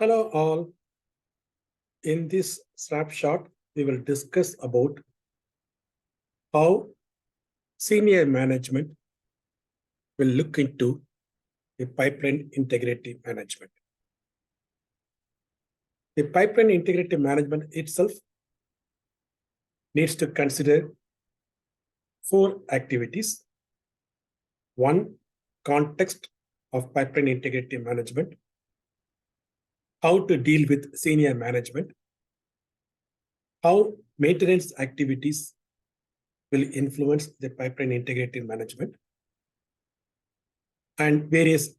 Hello all. In this snapshot, we will discuss about how senior management will look into the pipeline integrity management. The pipeline integrity management itself needs to consider four activities. One, context of pipeline integrity management, how to deal with senior management, how maintenance activities will influence the pipeline integrity management, and various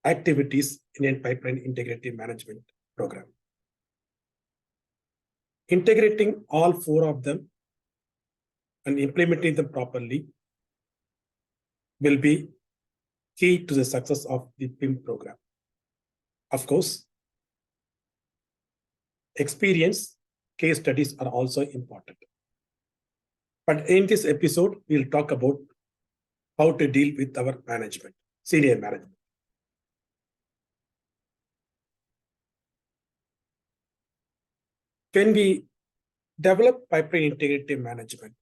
activities in a pipeline integrity management program. Integrating all four of them and implementing them properly will be key to the success of the PIM program. Of course, experience case studies are also important. But in this episode, we'll talk about how to deal with our management, senior management. When we develop pipeline integrity management,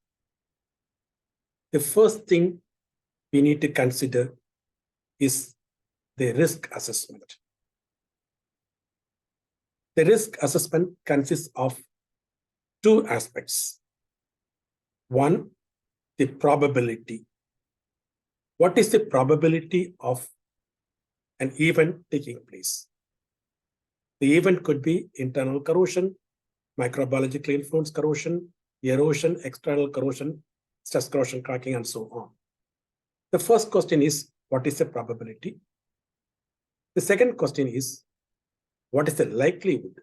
the first thing we need to consider is the risk assessment. The risk assessment consists of two aspects. One, the probability. What is the probability of an event taking place? The event could be internal corrosion, microbiologically influenced corrosion, erosion, external corrosion, stress corrosion cracking, and so on. The first question is, what is the probability? The second question is, what is the likelihood?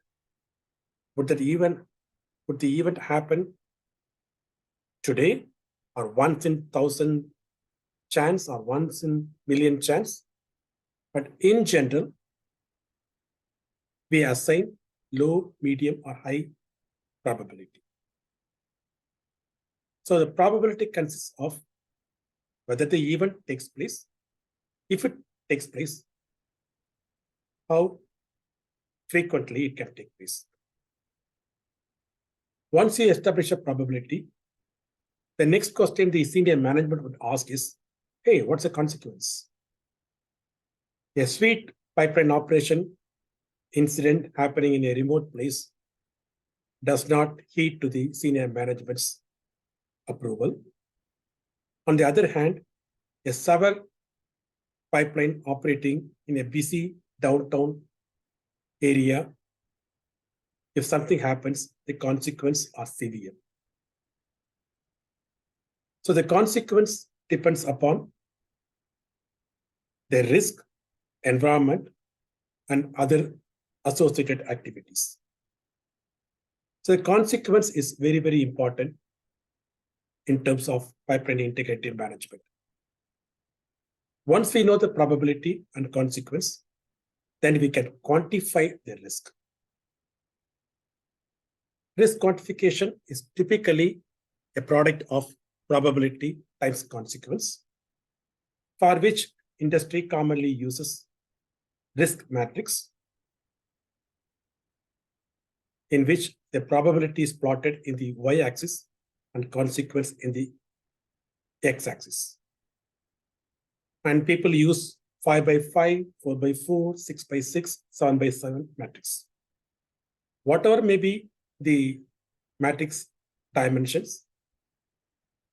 Would the event happen today, or once in 1,000 chance, or once in million chance? But in general, we assign low, medium, or high probability. So the probability consists of whether the event takes place, if it takes place, how frequently it can take place. Once you establish a probability, the next question the senior management would ask is, hey, what's the consequence? A sweet pipeline operation incident happening in a remote place does not heed to the senior management's approval. On the other hand, a sewer pipeline operating in a busy downtown area, if something happens, the consequences are severe. So the consequence depends upon the risk, environment, and other associated activities. So the consequence is very, very important in terms of pipeline integrity management. Once we know the probability and consequence, then we can quantify the risk. Risk quantification is typically a product of probability times consequence, for which industry commonly uses risk matrix, in which the probability is plotted in the y-axis and consequence in the x-axis. And people use 5 by 5, 4 by 4, 6 by 6, 7 by 7 matrix. Whatever may be the matrix dimensions,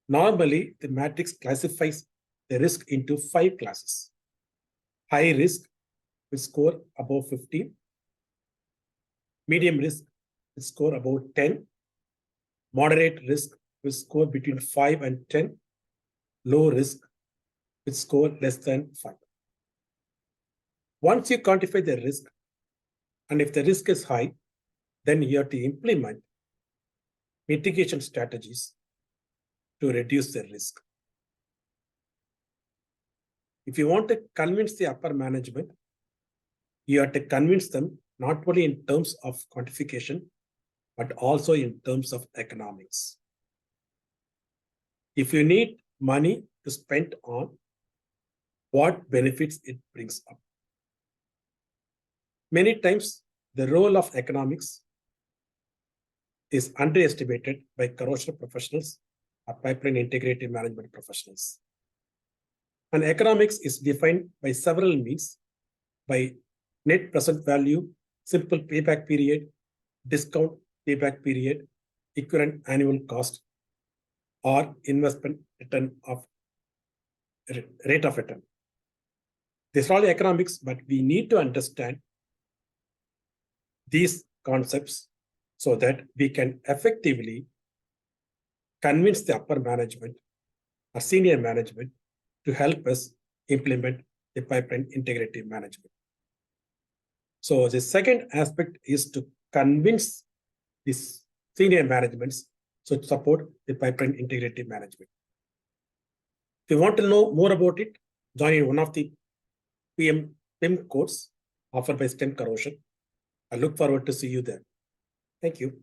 normally the matrix classifies the risk into 5 classes. High risk will score above 15. Medium risk will score about 10. Moderate risk will score between 5 and 10. Low risk will score less than 5. Once you quantify the risk, and if the risk is high, then you have to implement mitigation strategies to reduce the risk. If you want to convince the upper management, you have to convince them not only in terms of quantification, but also in terms of economics. If you need money to spend on, what benefits it brings up. Many times the role of economics is underestimated by corrosion professionals or pipeline integrity management professionals. And economics is defined by several means, by net present value, simple payback period, discount payback period, equivalent annual cost, or investment return of rate of return. These are all economics, but we need to understand these concepts so that we can effectively convince the upper management or senior management to help us implement the pipeline integrity management. So the second aspect is to convince this senior managements to support the pipeline integrity management. If you want to know more about it, join in one of the PIM course offered by STEM Corrosion. I look forward to see you there. Thank you.